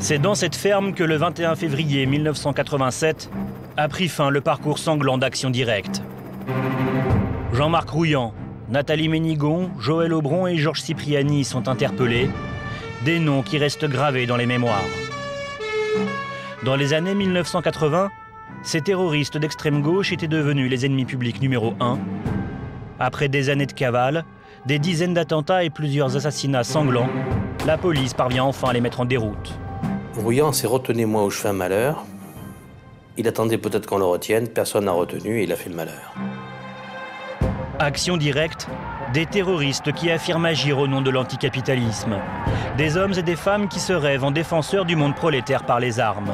C'est dans cette ferme que le 21 février 1987 a pris fin le parcours sanglant d'Action Directe. Jean-Marc Rouillant, Nathalie Ménigon, Joël Aubron et Georges Cipriani sont interpellés, des noms qui restent gravés dans les mémoires. Dans les années 1980, ces terroristes d'extrême gauche étaient devenus les ennemis publics numéro 1. Après des années de cavale, des dizaines d'attentats et plusieurs assassinats sanglants, la police parvient enfin à les mettre en déroute. Rouillant s'est retenu moi où je fais un malheur. Il attendait peut-être qu'on le retienne, personne n'a retenu et il a fait le malheur. Action Directe, des terroristes qui affirment agir au nom de l'anticapitalisme. Des hommes et des femmes qui se rêvent en défenseurs du monde prolétaire par les armes.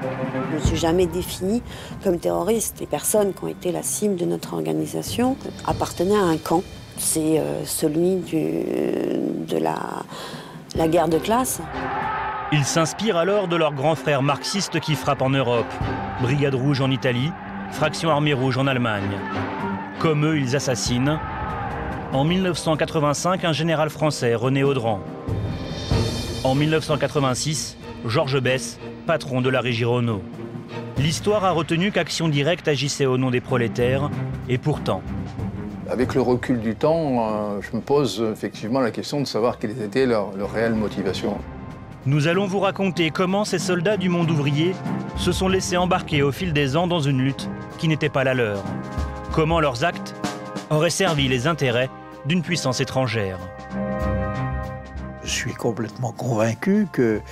Je ne me suis jamais définie comme terroriste. Les personnes qui ont été la cible de notre organisation appartenaient à un camp. C'est celui de la guerre de classe. Ils s'inspirent alors de leurs grands frères marxistes qui frappent en Europe. Brigade Rouge en Italie, Fraction Armée Rouge en Allemagne. Comme eux, ils assassinent. En 1985, un général français, René Audran. En 1986, Georges Besse, patron de la Régie Renault. L'histoire a retenu qu'Action Directe agissait au nom des prolétaires, et pourtant... Avec le recul du temps, je me pose effectivement la question de savoir quelle était leur réelle motivation. Nous allons vous raconter comment ces soldats du monde ouvrier se sont laissés embarquer au fil des ans dans une lutte qui n'était pas la leur. Comment leurs actes auraient servi les intérêts d'une puissance étrangère. Je suis complètement convaincu que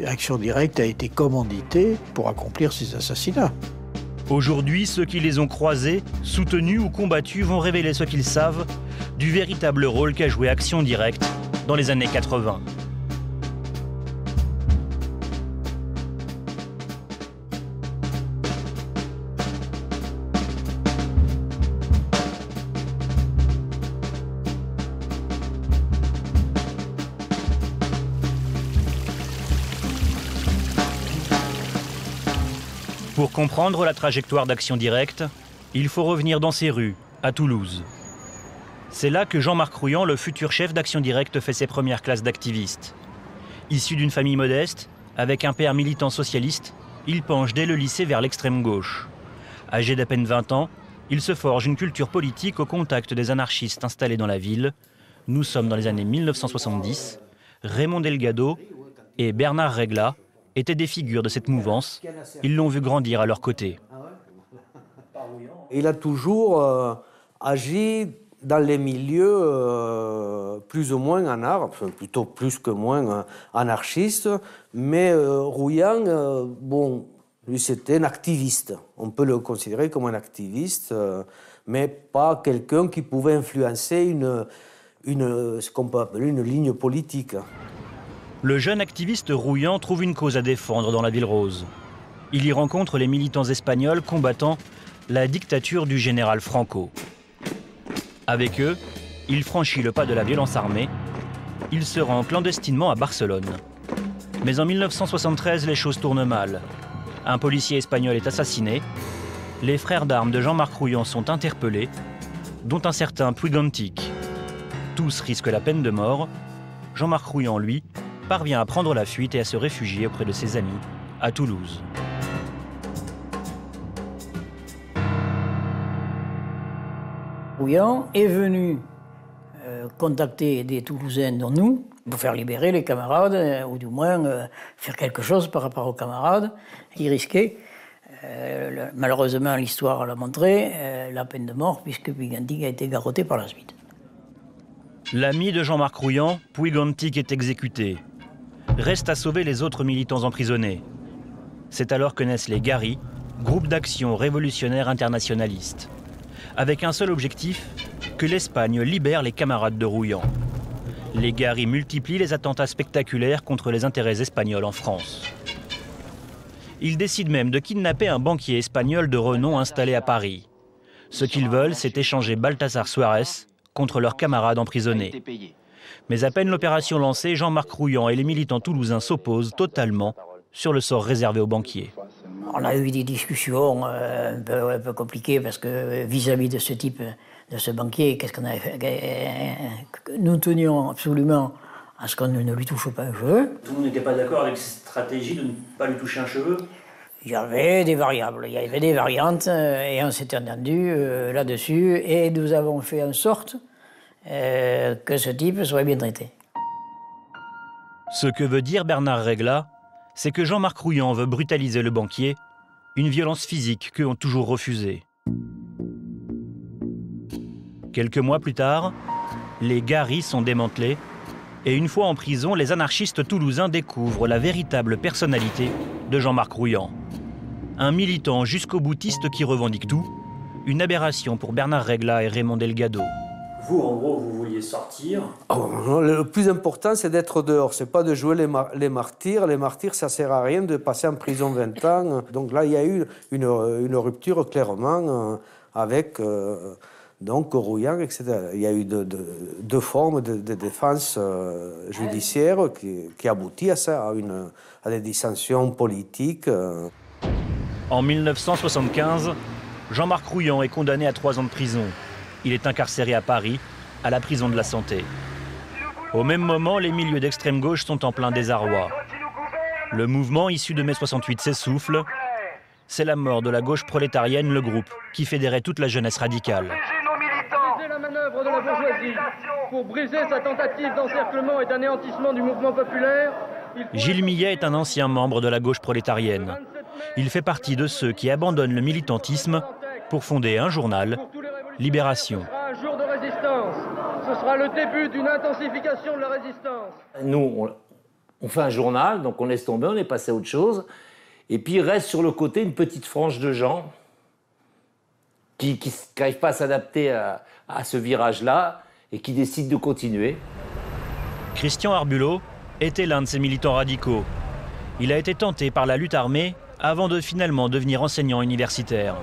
Action Directe a été commanditée pour accomplir ces assassinats. Aujourd'hui, ceux qui les ont croisés, soutenus ou combattus vont révéler ce qu'ils savent du véritable rôle qu'a joué Action Directe dans les années 80. Pour comprendre la trajectoire d'Action Directe, il faut revenir dans ces rues, à Toulouse. C'est là que Jean-Marc Rouillant, le futur chef d'Action Directe, fait ses premières classes d'activistes. Issu d'une famille modeste, avec un père militant socialiste, il penche dès le lycée vers l'extrême gauche. Âgé d'à peine 20 ans, il se forge une culture politique au contact des anarchistes installés dans la ville. Nous sommes dans les années 1970. Raymond Delgado et Bernard Regla étaient des figures de cette mouvance. Ils l'ont vu grandir à leur côté. Il a toujours agi dans les milieux plus ou moins enfin, plutôt plus que moins anarchistes, mais Rouillant, bon, lui c'était un activiste. On peut le considérer comme un activiste, mais pas quelqu'un qui pouvait influencer ce qu'on peut appeler une ligne politique. Le jeune activiste Rouillant trouve une cause à défendre dans la Ville Rose. Il y rencontre les militants espagnols combattant la dictature du général Franco. Avec eux, il franchit le pas de la violence armée. Il se rend clandestinement à Barcelone. Mais en 1973, les choses tournent mal. Un policier espagnol est assassiné. Les frères d'armes de Jean-Marc Rouillant sont interpellés, dont un certain Puigantic. Tous risquent la peine de mort. Jean-Marc Rouillant, lui, parvient à prendre la fuite et à se réfugier auprès de ses amis à Toulouse. Rouillant est venu contacter des Toulousains dont nous pour faire libérer les camarades, ou du moins faire quelque chose par rapport aux camarades qui risquaient, malheureusement l'histoire l'a montré, la peine de mort puisque Puigantic a été garrotté par la suite. L'ami de Jean-Marc Rouillant, Puigantic, est exécuté. Reste à sauver les autres militants emprisonnés. C'est alors que naissent les GARI, groupe d'action révolutionnaire internationaliste, avec un seul objectif, que l'Espagne libère les camarades de Rouillant. Les GARI multiplient les attentats spectaculaires contre les intérêts espagnols en France. Ils décident même de kidnapper un banquier espagnol de renom installé à Paris. Ce qu'ils veulent, c'est échanger Baltasar Suarez contre leurs camarades emprisonnés. Mais à peine l'opération lancée, Jean-Marc Rouillant et les militants toulousains s'opposent totalement sur le sort réservé aux banquiers. On a eu des discussions un peu compliquées parce que vis-à-vis de ce type, de ce banquier, qu'est-ce qu'on avait fait? Nous tenions absolument à ce qu'on ne lui touche pas un cheveu. Tout le monde n'était pas d'accord avec cette stratégie de ne pas lui toucher un cheveu? Il y avait des variables, il y avait des variantes, et on s'est entendu là-dessus, et nous avons fait en sorte que ce type soit bien traité. Ce que veut dire Bernard Regla, c'est que Jean-Marc Rouillant veut brutaliser le banquier, une violence physique qu'eux ont toujours refusée. Quelques mois plus tard, les Garis sont démantelés, et une fois en prison, les anarchistes toulousains découvrent la véritable personnalité de Jean-Marc Rouillant. Un militant jusqu'au boutiste qui revendique tout, une aberration pour Bernard Regla et Raymond Delgado. Vous, en gros, vous vouliez sortir? Le plus important, c'est d'être dehors. C'est pas de jouer les martyrs. Les martyrs, ça sert à rien de passer en prison 20 ans. Donc là, il y a eu une rupture clairement avec donc Rouillant, etc. Il y a eu deux formes de défense judiciaire qui aboutit à ça, à des dissensions politiques. En 1975, Jean-Marc Rouillant est condamné à 3 ans de prison. Il est incarcéré à Paris, à la prison de la Santé. Au même moment, les milieux d'extrême gauche sont en plein désarroi. Le mouvement issu de mai 68 s'essouffle. C'est la mort de la gauche prolétarienne, le groupe, qui fédérait toute la jeunesse radicale. Briser la manœuvre de la bourgeoisie pour briser sa tentative d'encerclement et d'anéantissement du mouvement populaire. Gilles Millet est un ancien membre de la gauche prolétarienne. Il fait partie de ceux qui abandonnent le militantisme pour fonder un journal, Libération. Un jour de résistance. Ce sera le début d'une intensification de la résistance. Nous, on fait un journal, donc on laisse tomber, on est passé à autre chose. Et puis il reste sur le côté une petite frange de gens qui n'arrivent pas à s'adapter à ce virage-là et qui décident de continuer. Christian Arbulot était l'un de ces militants radicaux. Il a été tenté par la lutte armée avant de finalement devenir enseignant universitaire.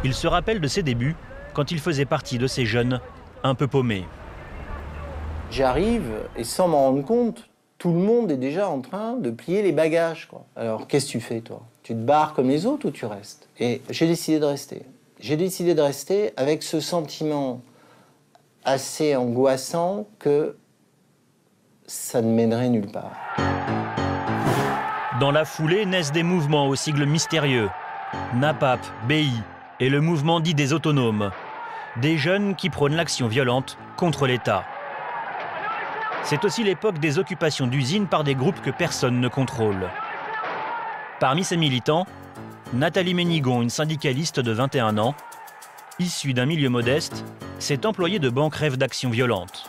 Il se rappelle de ses débuts quand il faisait partie de ces jeunes un peu paumés. J'arrive et sans m'en rendre compte, tout le monde est déjà en train de plier les bagages, quoi. Alors, qu'est-ce que tu fais, toi? Tu te barres comme les autres ou tu restes? Et j'ai décidé de rester. J'ai décidé de rester avec ce sentiment assez angoissant que ça ne mènerait nulle part. Dans la foulée naissent des mouvements aux sigles mystérieux. NAPAP, BI et le mouvement dit des autonomes. Des jeunes qui prônent l'action violente contre l'État. C'est aussi l'époque des occupations d'usines par des groupes que personne ne contrôle. Parmi ces militants, Nathalie Ménigon, une syndicaliste de 21 ans, issue d'un milieu modeste, s'est employée de banque rêve d'action violente.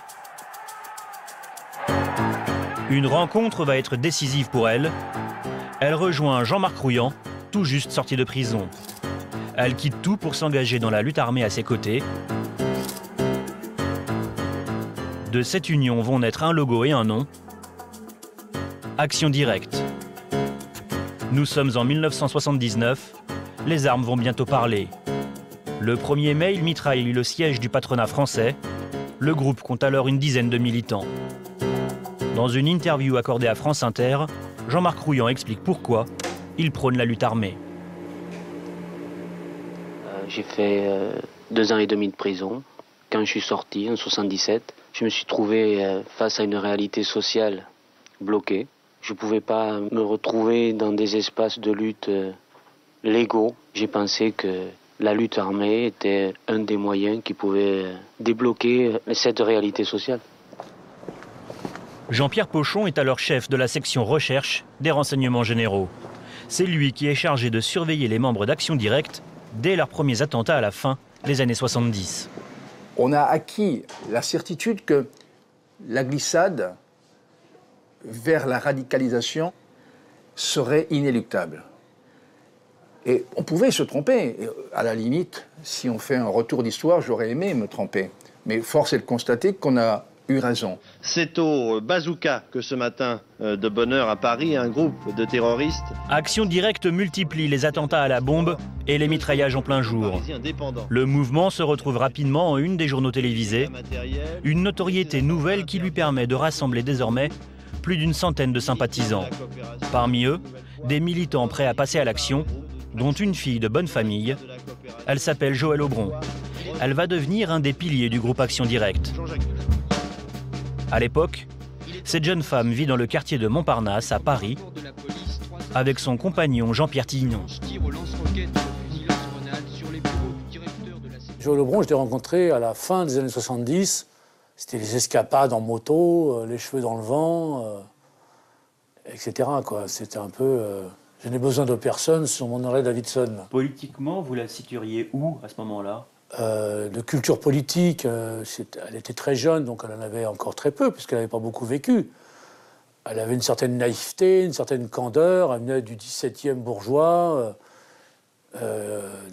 Une rencontre va être décisive pour elle. Elle rejoint Jean-Marc Rouillant, tout juste sorti de prison. Elle quitte tout pour s'engager dans la lutte armée à ses côtés. De cette union vont naître un logo et un nom. Action Directe. Nous sommes en 1979. Les armes vont bientôt parler. Le 1er mai, il mitraille le siège du patronat français. Le groupe compte alors une dizaine de militants. Dans une interview accordée à France Inter, Jean-Marc Rouillant explique pourquoi il prône la lutte armée. J'ai fait 2 ans et demi de prison. Quand je suis sorti, en 77, je me suis trouvé face à une réalité sociale bloquée. Je ne pouvais pas me retrouver dans des espaces de lutte légaux. J'ai pensé que la lutte armée était un des moyens qui pouvait débloquer cette réalité sociale. Jean-Pierre Pochon est alors chef de la section recherche des renseignements généraux. C'est lui qui est chargé de surveiller les membres d'Action Directe dès leurs premiers attentats à la fin des années 70. On a acquis la certitude que la glissade vers la radicalisation serait inéluctable. Et on pouvait se tromper. Et à la limite, si on fait un retour d'histoire, j'aurais aimé me tromper. Mais force est de constater qu'on a eu raison. C'est au bazooka que ce matin, de bonne heure à Paris, un groupe de terroristes... Action Directe multiplie les attentats à la bombe et les mitraillages en plein jour. Le mouvement se retrouve rapidement en une des journaux télévisés. Une notoriété nouvelle qui lui permet de rassembler désormais plus d'une centaine de sympathisants. Parmi eux, des militants prêts à passer à l'action, dont une fille de bonne famille. Elle s'appelle Joëlle Aubron. Elle va devenir un des piliers du groupe Action Directe. À l'époque, Cette jeune femme vit dans le quartier de Montparnasse, à Paris, avec son compagnon Jean-Pierre Tillenon. Joël Lebron, je l'ai rencontré à la fin des années 70. C'était les escapades en moto, les cheveux dans le vent, etc. C'était un peu... je n'ai besoin de personne sur mon Harley Davidson. Politiquement, vous la situeriez où à ce moment-là? De culture politique, elle était très jeune, donc elle en avait encore très peu, puisqu'elle n'avait pas beaucoup vécu. Elle avait une certaine naïveté, une certaine candeur, elle venait du 17e bourgeois,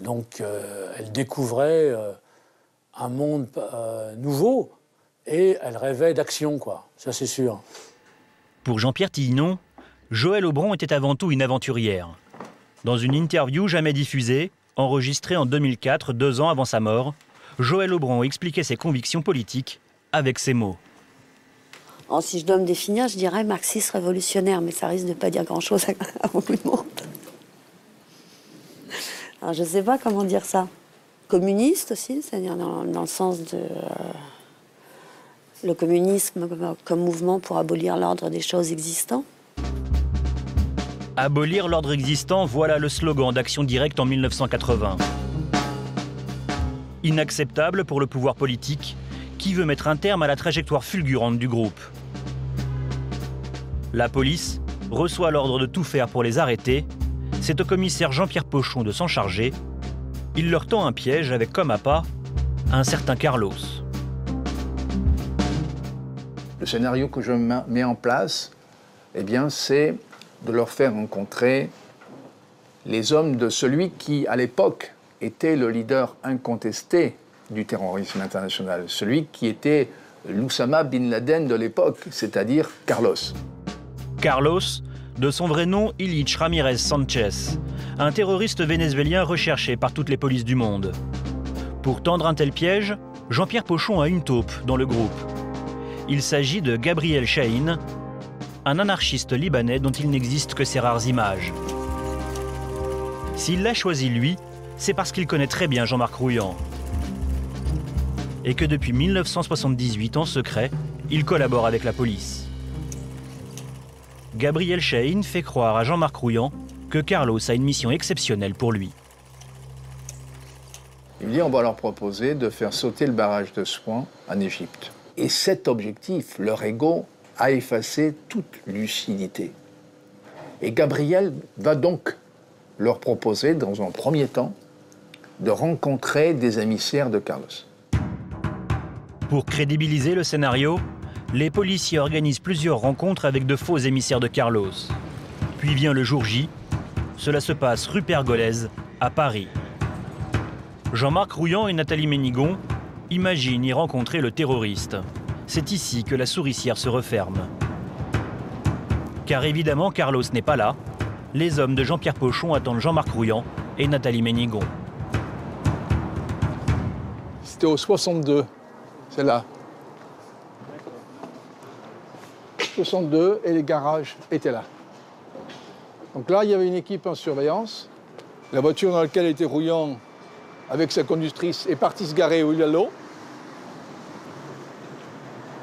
donc elle découvrait un monde nouveau, et elle rêvait d'action, quoi, ça c'est sûr. Pour Jean-Pierre Tillenon, Joël Lebron était avant tout une aventurière. Dans une interview jamais diffusée, enregistrée en 2004, 2 ans avant sa mort, Joël Lebron expliquait ses convictions politiques avec ces mots. Alors, si je dois me définir, je dirais marxiste révolutionnaire, mais ça risque de ne pas dire grand-chose à beaucoup de monde. Alors, je ne sais pas comment dire ça. Communiste aussi, c'est-à-dire dans le sens de... le communisme comme mouvement pour abolir l'ordre des choses existantes. Abolir l'ordre existant, voilà le slogan d'Action Directe en 1980. Inacceptable pour le pouvoir politique, qui veut mettre un terme à la trajectoire fulgurante du groupe. La police reçoit l'ordre de tout faire pour les arrêter. C'est au commissaire Jean-Pierre Pochon de s'en charger. Il leur tend un piège avec comme appât un certain Carlos. Le scénario que je mets en place, eh bien, c'est de leur faire rencontrer les hommes de celui qui, à l'époque, était le leader incontesté du terrorisme international, celui qui était l'Oussama Bin Laden de l'époque, c'est-à-dire Carlos. Carlos, de son vrai nom Ilich Ramirez Sanchez, un terroriste vénézuélien recherché par toutes les polices du monde. Pour tendre un tel piège, Jean-Pierre Pochon a une taupe dans le groupe. Il s'agit de Gabriel Chahine, un anarchiste libanais dont il n'existe que ses rares images. S'il l'a choisi lui, c'est parce qu'il connaît très bien Jean-Marc Rouillant. Et que depuis 1978, en secret, il collabore avec la police. Gabriel Chahine fait croire à Jean-Marc Rouillant que Carlos a une mission exceptionnelle pour lui. Il dit on va leur proposer de faire sauter le barrage de Souan en Égypte. Et cet objectif, leur ego, a effacé toute lucidité. Et Gabriel va donc leur proposer, dans un premier temps, de rencontrer des émissaires de Carlos. Pour crédibiliser le scénario, les policiers organisent plusieurs rencontres avec de faux émissaires de Carlos. Puis vient le jour J. Cela se passe rue Pergolèse, à Paris. Jean-Marc Rouillant et Nathalie Ménigon imaginent y rencontrer le terroriste. C'est ici que la souricière se referme. Car évidemment, Carlos n'est pas là. Les hommes de Jean-Pierre Pochon attendent Jean-Marc Rouillant et Nathalie Ménigon. C'était au 62, c'est là. 62 et les garages étaient là. Donc là, il y avait une équipe en surveillance. La voiture dans laquelle était Rouillant avec sa conductrice est partie se garer où il y a l'eau.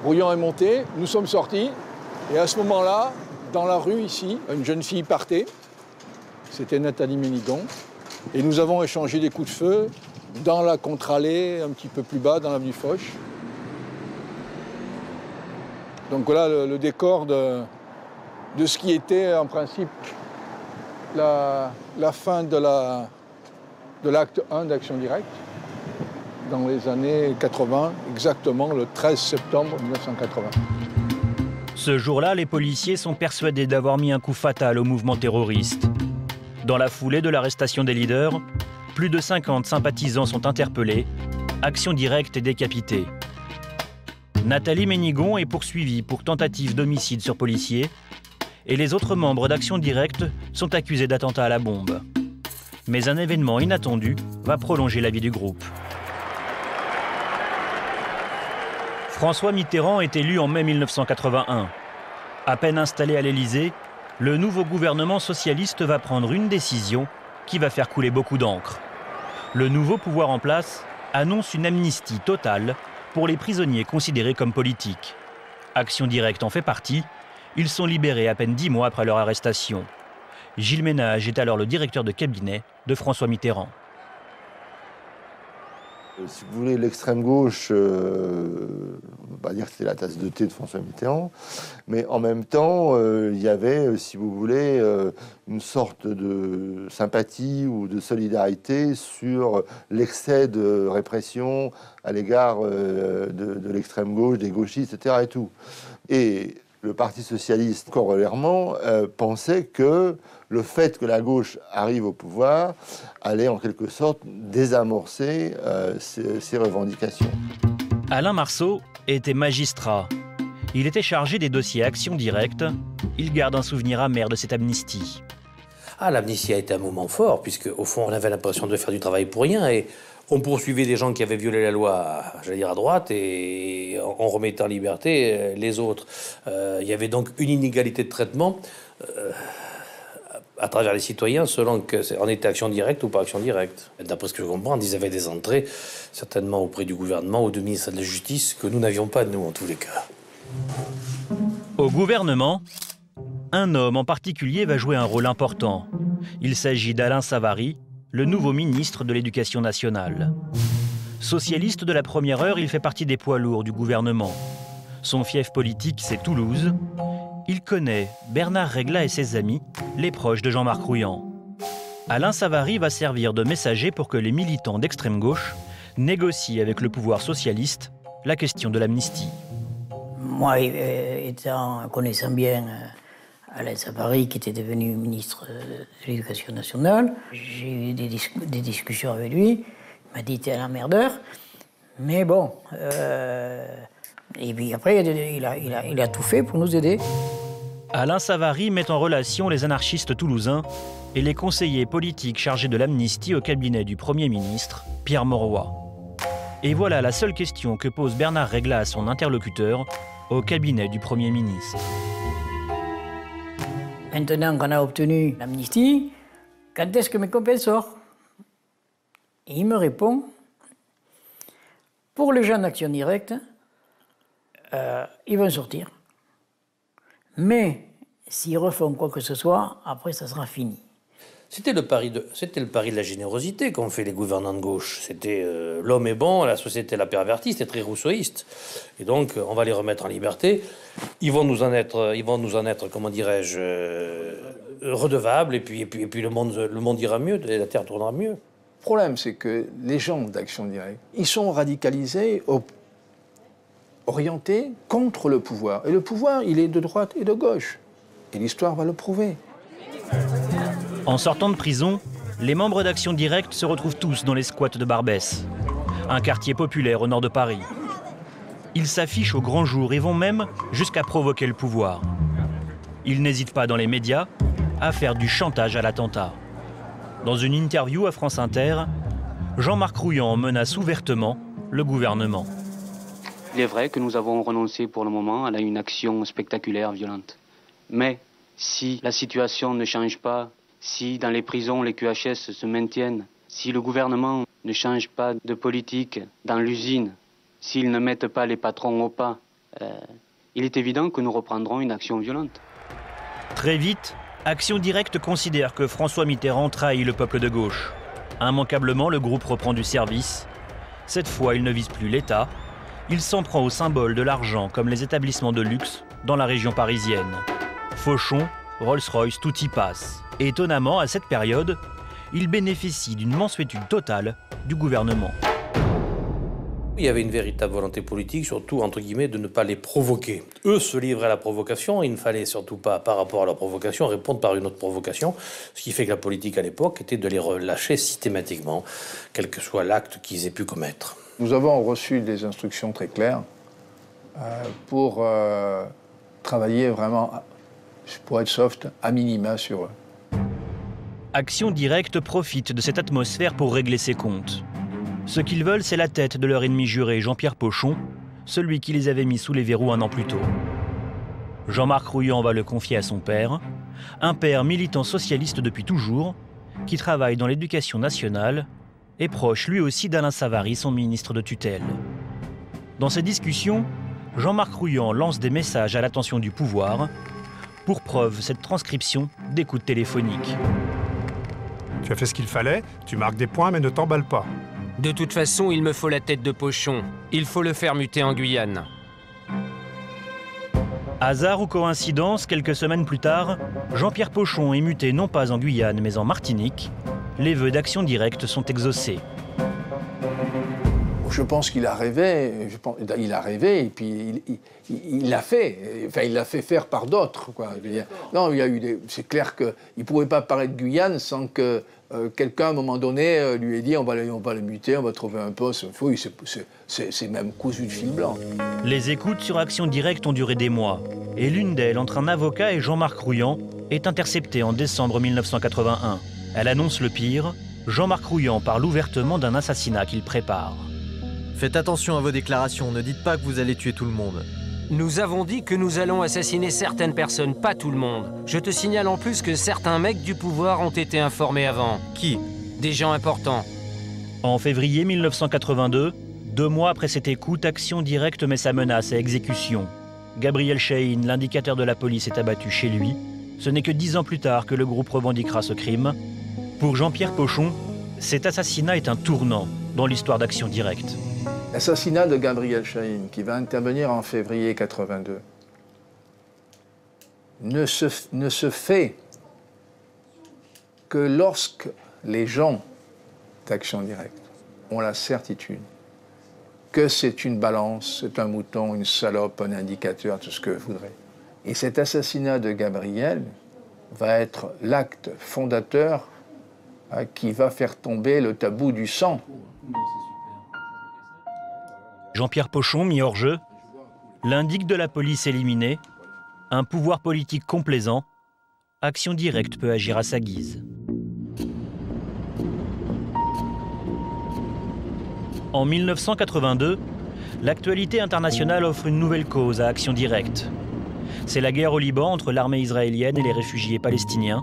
Rouillant est monté, nous sommes sortis. Et à ce moment-là, dans la rue ici, une jeune fille partait. C'était Nathalie Ménigon. Et nous avons échangé des coups de feu dans la contre-allée, un petit peu plus bas, dans l'avenue Foch. Donc voilà le décor de ce qui était en principe la fin de l'acte 1 d'Action Directe dans les années 80, exactement le 13 septembre 1980. Ce jour-là, les policiers sont persuadés d'avoir mis un coup fatal au mouvement terroriste. Dans la foulée de l'arrestation des leaders, plus de 50 sympathisants sont interpellés, Action Directe est décapitée. Nathalie Ménigon est poursuivie pour tentative d'homicide sur policier et les autres membres d'Action Directe sont accusés d'attentat à la bombe. Mais un événement inattendu va prolonger la vie du groupe. François Mitterrand est élu en mai 1981. À peine installé à l'Élysée, le nouveau gouvernement socialiste va prendre une décision qui va faire couler beaucoup d'encre. Le nouveau pouvoir en place annonce une amnistie totale pour les prisonniers considérés comme politiques. Action Directe en fait partie. Ils sont libérés à peine 10 mois après leur arrestation. Gilles Ménage est alors le directeur de cabinet de François Mitterrand. Si vous voulez, l'extrême gauche, on va dire que c'était la tasse de thé de François Mitterrand, mais en même temps, il y avait, si vous voulez, une sorte de sympathie ou de solidarité sur l'excès de répression à l'égard de l'extrême gauche, des gauchistes, etc. et tout. Et le Parti socialiste, corollairement, pensait que le fait que la gauche arrive au pouvoir allait en quelque sorte désamorcer ces revendications. Alain Marceau était magistrat. Il était chargé des dossiers Action Directe. Il garde un souvenir amer de cette amnistie. L'amnistie a été un moment fort, puisque au fond, on avait l'impression de faire du travail pour rien, et on poursuivait des gens qui avaient violé la loi, j'allais dire à droite, et on remettait en liberté les autres. Il y avait donc une inégalité de traitement à travers les citoyens, selon qu'on était Action Directe ou pas Action Directe. D'après ce que je comprends, ils avaient des entrées, certainement auprès du gouvernement ou du ministère de la Justice, que nous n'avions pas, nous, en tous les cas. Au gouvernement, un homme en particulier va jouer un rôle important. Il s'agit d'Alain Savary, le nouveau ministre de l'Éducation nationale. Socialiste de la première heure, il fait partie des poids lourds du gouvernement. Son fief politique, c'est Toulouse. Il connaît Bernard Regla et ses amis, les proches de Jean-Marc Rouillant. Alain Savary va servir de messager pour que les militants d'extrême gauche négocient avec le pouvoir socialiste la question de l'amnistie. Moi, connaissant bien Alain Savary, qui était devenu ministre de l'Éducation nationale, j'ai eu des discussions avec lui. Il m'a dit « t'es un emmerdeur ». Mais bon, et puis après, il a tout fait pour nous aider. Alain Savary met en relation les anarchistes toulousains et les conseillers politiques chargés de l'amnistie au cabinet du Premier ministre, Pierre Mauroy. Et voilà la seule question que pose Bernard Regla à son interlocuteur au cabinet du Premier ministre. Maintenant qu'on a obtenu l'amnistie, quand est-ce que mes copains sortent? Et il me répond, pour les gens d'Action Directe, ils vont sortir. Mais s'ils refont quoi que ce soit, après ça sera fini. C'était le pari de la générosité qu'ont fait les gouvernants de gauche. C'était l'homme est bon, la société l'a perverti, c'était très rousseauiste. Et donc, on va les remettre en liberté. Ils vont nous en être, comment dirais-je, redevables. Et puis le monde ira mieux, et la terre tournera mieux. Le problème, c'est que les gens d'Action Directe, ils sont radicalisés, orientés contre le pouvoir. Et le pouvoir, il est de droite et de gauche. Et l'histoire va le prouver. En sortant de prison, les membres d'Action Directe se retrouvent tous dans les squats de Barbès, un quartier populaire au nord de Paris. Ils s'affichent au grand jour et vont même jusqu'à provoquer le pouvoir. Ils n'hésitent pas dans les médias à faire du chantage à l'attentat. Dans une interview à France Inter, Jean-Marc Rouillant menace ouvertement le gouvernement. Il est vrai que nous avons renoncé pour le moment à une action spectaculaire, violente. Mais si la situation ne change pas, si dans les prisons les QHS se maintiennent, si le gouvernement ne change pas de politique dans l'usine, s'ils ne mettent pas les patrons au pas, il est évident que nous reprendrons une action violente. Très vite, Action Directe considère que François Mitterrand trahit le peuple de gauche. Immanquablement, le groupe reprend du service. Cette fois, il ne vise plus l'État. Il s'en prend au symbole de l'argent comme les établissements de luxe dans la région parisienne. Fauchon, Rolls-Royce, tout y passe. Et étonnamment, à cette période, il bénéficie d'une mansuétude totale du gouvernement. Il y avait une véritable volonté politique, surtout, entre guillemets, de ne pas les provoquer. Eux se livraient à la provocation, il ne fallait surtout pas, par rapport à leur provocation, répondre par une autre provocation, ce qui fait que la politique à l'époque était de les relâcher systématiquement, quel que soit l'acte qu'ils aient pu commettre. Nous avons reçu des instructions très claires pour travailler vraiment, pour être soft, à minima sur eux. Action Directe profite de cette atmosphère pour régler ses comptes. Ce qu'ils veulent, c'est la tête de leur ennemi juré, Jean-Pierre Pochon, celui qui les avait mis sous les verrous un an plus tôt. Jean-Marc Rouillant va le confier à son père, un père militant socialiste depuis toujours, qui travaille dans l'éducation nationale et proche lui aussi d'Alain Savary, son ministre de tutelle. Dans ces discussions, Jean-Marc Rouillant lance des messages à l'attention du pouvoir. Pour preuve, cette transcription d'écoute téléphonique. Tu as fait ce qu'il fallait, tu marques des points mais ne t'emballe pas. De toute façon, il me faut la tête de Pochon. Il faut le faire muter en Guyane. Hasard ou coïncidence, quelques semaines plus tard, Jean-Pierre Pochon est muté non pas en Guyane mais en Martinique. Les vœux d'Action Directe sont exaucés. Je pense qu'il a rêvé, il a rêvé et puis il l'a fait. Enfin, il l'a fait faire par d'autres, quoi. Je veux dire, non, il y a eu c'est clair qu'il ne pouvait pas parler de Guyane sans que quelqu'un, à un moment donné, lui ait dit on va le muter, on va trouver un poste. Oui, c'est même cousu de fil blanc. Les écoutes sur Action Directe ont duré des mois. Et l'une d'elles, entre un avocat et Jean-Marc Rouillant, est interceptée en décembre 1981. Elle annonce le pire. Jean-Marc Rouillant parle ouvertement d'un assassinat qu'il prépare. Faites attention à vos déclarations, ne dites pas que vous allez tuer tout le monde. Nous avons dit que nous allons assassiner certaines personnes, pas tout le monde. Je te signale en plus que certains mecs du pouvoir ont été informés avant. Qui? Des gens importants. En février 1982, 2 mois après cette écoute, Action Directe met sa menace à exécution. Gabriel Chahine, l'indicateur de la police, est abattu chez lui. Ce n'est que 10 ans plus tard que le groupe revendiquera ce crime. Pour Jean-Pierre Pochon, cet assassinat est un tournant dans l'histoire d'Action Directe. L'assassinat de Gabriel Chahine, qui va intervenir en février 82, ne se fait que lorsque les gens d'Action Directe ont la certitude que c'est une balance, c'est un mouton, une salope, un indicateur, tout ce que vous voudrez. Et cet assassinat de Gabriel va être l'acte fondateur qui va faire tomber le tabou du sang. Jean-Pierre Pochon, mis hors jeu, l'indique de la police éliminée, un pouvoir politique complaisant, Action Directe peut agir à sa guise. En 1982, l'actualité internationale offre une nouvelle cause à Action Directe. C'est la guerre au Liban entre l'armée israélienne et les réfugiés palestiniens.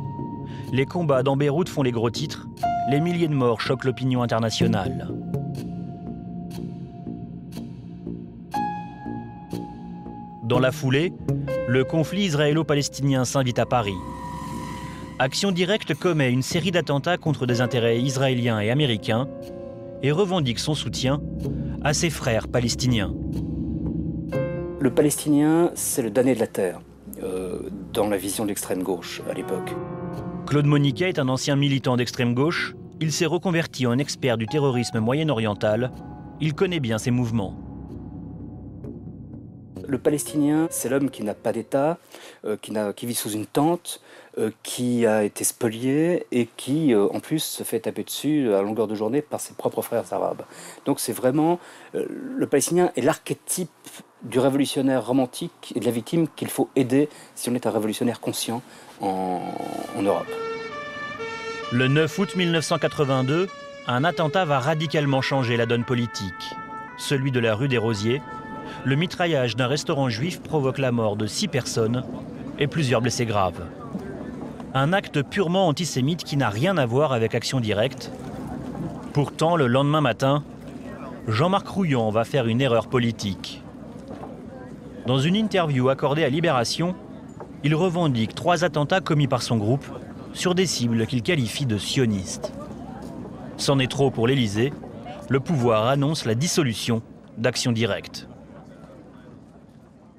Les combats dans Beyrouth font les gros titres. Les milliers de morts choquent l'opinion internationale. Dans la foulée, le conflit israélo-palestinien s'invite à Paris. Action Directe commet une série d'attentats contre des intérêts israéliens et américains et revendique son soutien à ses frères palestiniens. Le palestinien, c'est le damné de la terre, dans la vision de l'extrême gauche à l'époque. Claude Moniquet est un ancien militant d'extrême gauche. Il s'est reconverti en expert du terrorisme moyen-oriental. Il connaît bien ces mouvements. Le palestinien, c'est l'homme qui n'a pas d'État, qui vit sous une tente, qui a été spolié et qui, en plus, se fait taper dessus à longueur de journée par ses propres frères arabes. Donc c'est vraiment... le palestinien est l'archétype du révolutionnaire romantique et de la victime qu'il faut aider si on est un révolutionnaire conscient en Europe. Le 9 août 1982, un attentat va radicalement changer la donne politique. Celui de la rue des Rosiers. Le mitraillage d'un restaurant juif provoque la mort de 6 personnes et plusieurs blessés graves. Un acte purement antisémite qui n'a rien à voir avec Action Directe. Pourtant, le lendemain matin, Jean-Marc Rouillant va faire une erreur politique. Dans une interview accordée à Libération, il revendique 3 attentats commis par son groupe sur des cibles qu'il qualifie de sionistes. C'en est trop pour l'Élysée. Le pouvoir annonce la dissolution d'Action Directe.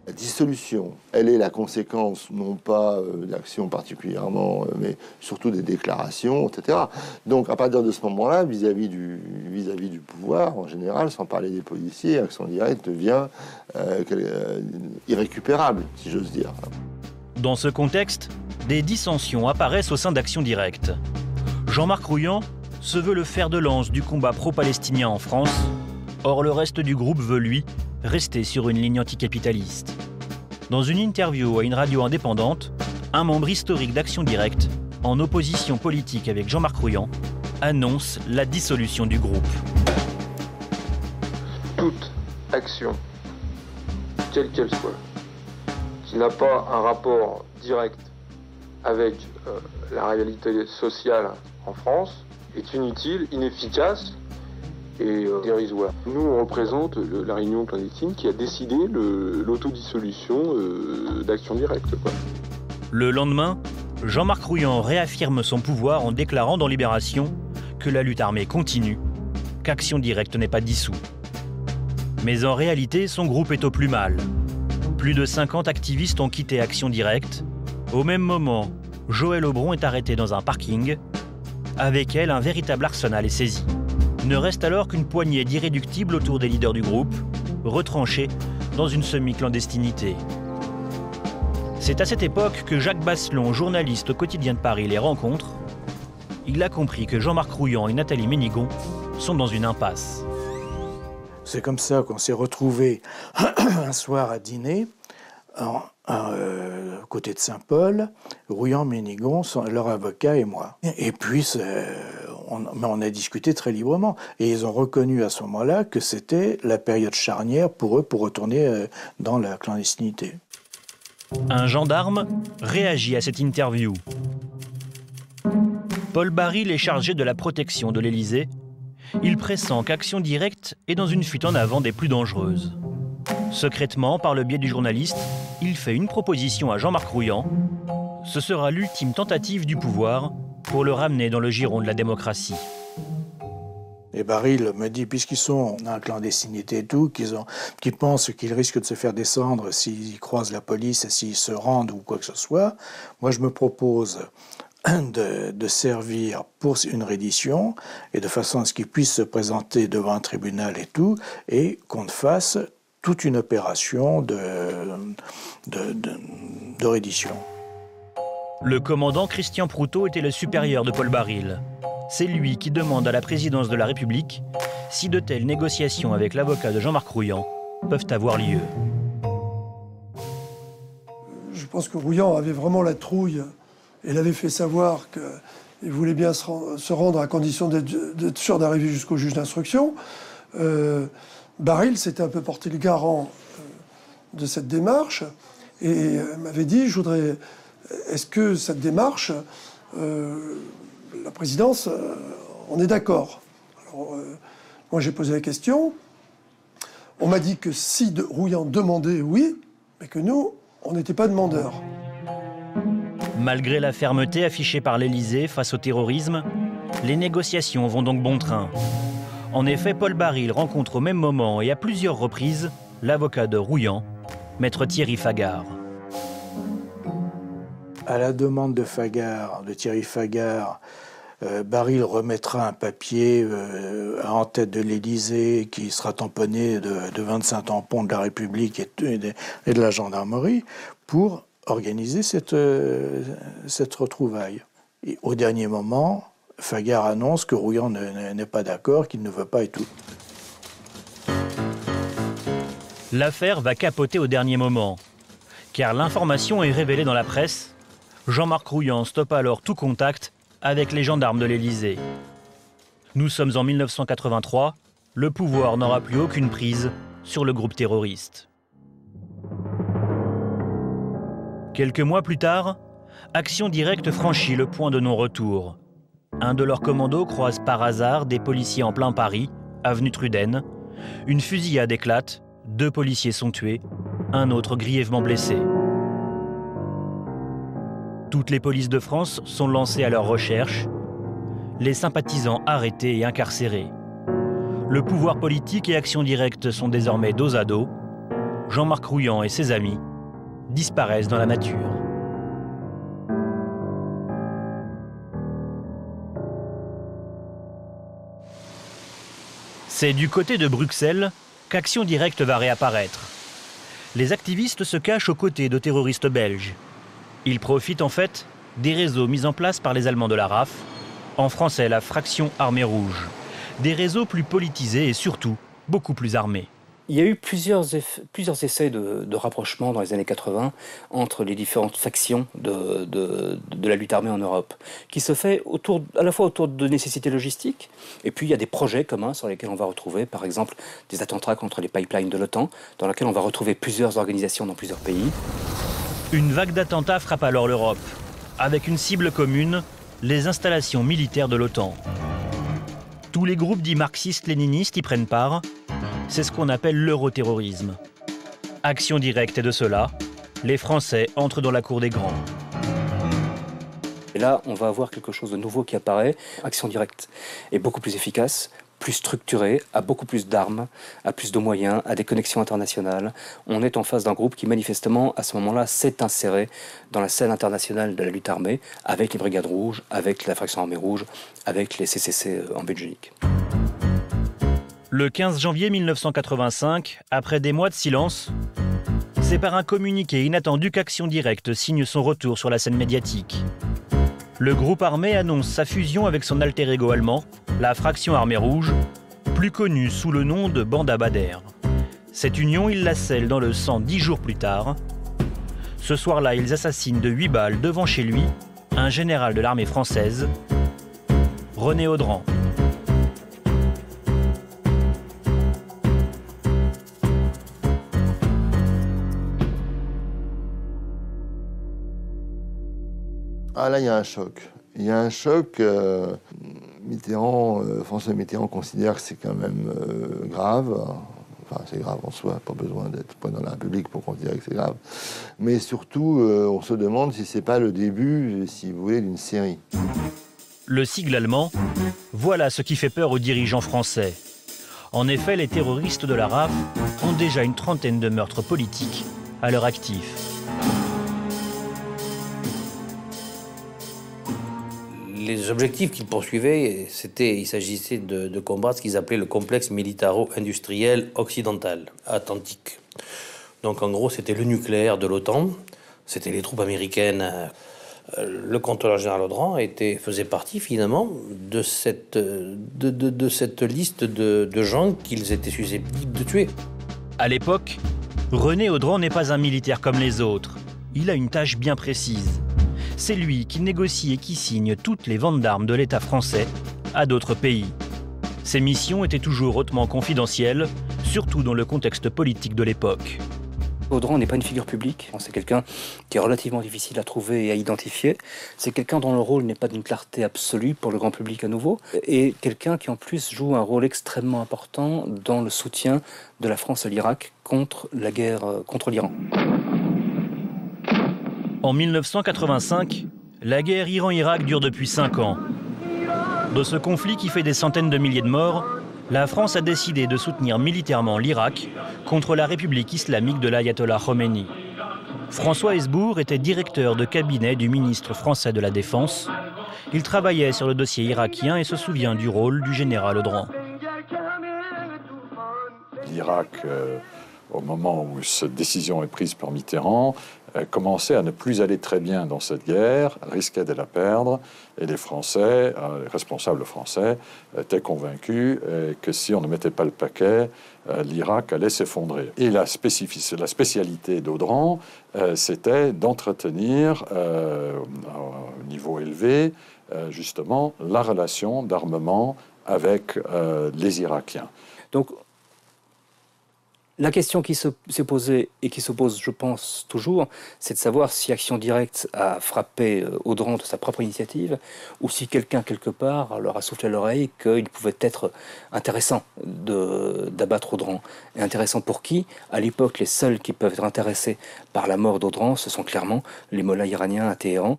La dissolution, elle est la conséquence non pas d'actions particulièrement, mais surtout des déclarations, etc. Donc à partir de ce moment-là, vis-à-vis du pouvoir en général, sans parler des policiers, Action Directe devient irrécupérable, si j'ose dire. Dans ce contexte, des dissensions apparaissent au sein d'Action Directe. Jean-Marc Rouillant se veut le fer de lance du combat pro-palestinien en France. Or, le reste du groupe veut, lui, rester sur une ligne anticapitaliste. Dans une interview à une radio indépendante, un membre historique d'Action Directe, en opposition politique avec Jean-Marc Rouillant, annonce la dissolution du groupe. Toute action, quelle qu'elle soit, qui n'a pas un rapport direct avec la réalité sociale en France, est inutile, inefficace est dérisoire. Nous, on représente la réunion clandestine qui a décidé l'autodissolution d'Action Directe, quoi. Le lendemain, Jean-Marc Rouillant réaffirme son pouvoir en déclarant dans Libération que la lutte armée continue, qu'Action Directe n'est pas dissous. Mais en réalité, son groupe est au plus mal. Plus de 50 activistes ont quitté Action Directe. Au même moment, Joëlle Aubron est arrêtée dans un parking. Avec elle, un véritable arsenal est saisi. Ne reste alors qu'une poignée d'irréductibles autour des leaders du groupe, retranchés dans une semi-clandestinité. C'est à cette époque que Jacques Basselon, journaliste au Quotidien de Paris, les rencontre. Il a compris que Jean-Marc Rouillant et Nathalie Ménigon sont dans une impasse. C'est comme ça qu'on s'est retrouvés un soir à dîner, côté de Saint-Paul, Rouillant, Ménigon, leur avocat et moi. Et puis, on a discuté très librement. Et ils ont reconnu à ce moment-là que c'était la période charnière pour eux pour retourner dans la clandestinité. Un gendarme réagit à cette interview. Paul Baril est chargé de la protection de l'Élysée. Il pressent qu'Action Directe est dans une fuite en avant des plus dangereuses. Secrètement, par le biais du journaliste, il fait une proposition à Jean-Marc Rouillant. Ce sera l'ultime tentative du pouvoir pour le ramener dans le giron de la démocratie. Et Baril me dit, puisqu'ils sont en clandestinité et tout, qu'ils pensent qu'ils risquent de se faire descendre s'ils croisent la police et s'ils se rendent ou quoi que ce soit, moi je me propose de servir pour une reddition et de façon à ce qu'ils puissent se présenter devant un tribunal et tout, et qu'on fasse toute une opération de reddition. Le commandant Christian Proutot était le supérieur de Paul Baril. C'est lui qui demande à la présidence de la République si de telles négociations avec l'avocat de Jean-Marc Rouillant peuvent avoir lieu. Je pense que Rouillant avait vraiment la trouille. Il avait fait savoir qu'il voulait bien se rendre à condition d'être sûr d'arriver jusqu'au juge d'instruction. Baril s'était un peu porté le garant de cette démarche et m'avait dit, est-ce que cette démarche, la présidence, on est d'accord? Alors, moi j'ai posé la question. On m'a dit que si Rouillant demandait, oui, mais que nous, on n'était pas demandeurs. Malgré la fermeté affichée par l'Élysée face au terrorisme, les négociations vont donc bon train. En effet, Paul Baril rencontre au même moment et à plusieurs reprises l'avocat de Rouillant, maître Thierry Fagard. À la demande de Thierry Fagard, Baril remettra un papier en tête de l'Élysée qui sera tamponné de 25 tampons de la République et de la gendarmerie pour organiser cette retrouvaille. Et au dernier moment, Fagard annonce que Rouillant n'est pas d'accord, qu'il ne veut pas et tout. L'affaire va capoter au dernier moment, car l'information est révélée dans la presse. Jean-Marc Rouillant stoppe alors tout contact avec les gendarmes de l'Élysée. Nous sommes en 1983, le pouvoir n'aura plus aucune prise sur le groupe terroriste. Quelques mois plus tard, Action Directe franchit le point de non-retour. Un de leurs commandos croise par hasard des policiers en plein Paris, avenue Truden. Une fusillade éclate, 2 policiers sont tués, un autre grièvement blessé. Toutes les polices de France sont lancées à leur recherche, les sympathisants arrêtés et incarcérés. Le pouvoir politique et Action Directe sont désormais dos à dos. Jean-Marc Rouillant et ses amis disparaissent dans la nature. C'est du côté de Bruxelles qu'Action Directe va réapparaître. Les activistes se cachent aux côtés de terroristes belges. Ils profitent en fait des réseaux mis en place par les Allemands de la RAF, en français la fraction Armée Rouge. Des réseaux plus politisés et surtout beaucoup plus armés. Il y a eu plusieurs essais de rapprochement dans les années 80 entre les différentes factions de la lutte armée en Europe, qui se fait à la fois autour de nécessités logistiques, et puis il y a des projets communs sur lesquels on va retrouver, par exemple, des attentats contre les pipelines de l'OTAN, dans lesquels on va retrouver plusieurs organisations dans plusieurs pays. Une vague d'attentats frappe alors l'Europe, avec une cible commune, les installations militaires de l'OTAN. Tous les groupes dits marxistes-léninistes y prennent part. C'est ce qu'on appelle l'euroterrorisme. Action directe est de cela. Les Français entrent dans la cour des grands. Et là, on va avoir quelque chose de nouveau qui apparaît. Action directe est beaucoup plus efficace, plus structurée, a beaucoup plus d'armes, a plus de moyens, a des connexions internationales. On est en face d'un groupe qui, manifestement, à ce moment-là, s'est inséré dans la scène internationale de la lutte armée, avec les Brigades Rouges, avec la fraction armée rouge, avec les CCC en Belgique. Le 15 janvier 1985, après des mois de silence, c'est par un communiqué inattendu qu'Action Directe signe son retour sur la scène médiatique. Le groupe armé annonce sa fusion avec son alter ego allemand, la fraction armée rouge, plus connue sous le nom de Banda Bader. Cette union, il la scelle dans le sang 10 jours plus tard. Ce soir-là, ils assassinent de 8 balles devant chez lui un général de l'armée française, René Audran. Ah là, il y a un choc. Il y a un choc. François Mitterrand considère que c'est quand même grave. Enfin, c'est grave en soi, pas besoin d'être président de la République pour considérer que c'est grave. Mais surtout, on se demande si c'est pas le début, si vous voulez, d'une série. Le sigle allemand, voilà ce qui fait peur aux dirigeants français. En effet, les terroristes de la RAF ont déjà une trentaine de meurtres politiques à leur actif. Les objectifs qu'ils poursuivaient, il s'agissait de combattre ce qu'ils appelaient le complexe militaro-industriel occidental, atlantique. Donc en gros, c'était le nucléaire de l'OTAN, c'était les troupes américaines. Le contrôleur général Audran faisait partie finalement de cette liste de gens qu'ils étaient susceptibles de tuer. À l'époque, René Audran n'est pas un militaire comme les autres. Il a une tâche bien précise. C'est lui qui négocie et qui signe toutes les ventes d'armes de l'État français à d'autres pays. Ses missions étaient toujours hautement confidentielles, surtout dans le contexte politique de l'époque. Audran n'est pas une figure publique, c'est quelqu'un qui est relativement difficile à trouver et à identifier. C'est quelqu'un dont le rôle n'est pas d'une clarté absolue pour le grand public à nouveau, et quelqu'un qui en plus joue un rôle extrêmement important dans le soutien de la France à l'Irak contre la guerre contre l'Iran. En 1985, la guerre Iran-Irak dure depuis 5 ans. Dans ce conflit qui fait des centaines de milliers de morts, la France a décidé de soutenir militairement l'Irak contre la République islamique de l'ayatollah Khomeini. François Hesbourg était directeur de cabinet du ministre français de la Défense. Il travaillait sur le dossier irakien et se souvient du rôle du général Audran. L'Irak, au moment où cette décision est prise par Mitterrand, commençait à ne plus aller très bien dans cette guerre, risquait de la perdre, et les Français, les responsables français, étaient convaincus que si on ne mettait pas le paquet, l'Irak allait s'effondrer. Et la spécialité d'Audran, c'était d'entretenir au niveau élevé, justement, la relation d'armement avec les Irakiens. Donc, la question qui s'est posée et qui se pose, je pense, toujours, c'est de savoir si Action Directe a frappé Audran de sa propre initiative ou si quelqu'un, quelque part, leur a soufflé à l'oreille qu'il pouvait être intéressant d'abattre Audran. Et intéressant pour qui? À l'époque, les seuls qui peuvent être intéressés par la mort d'Audran, ce sont clairement les mollahs iraniens à Téhéran.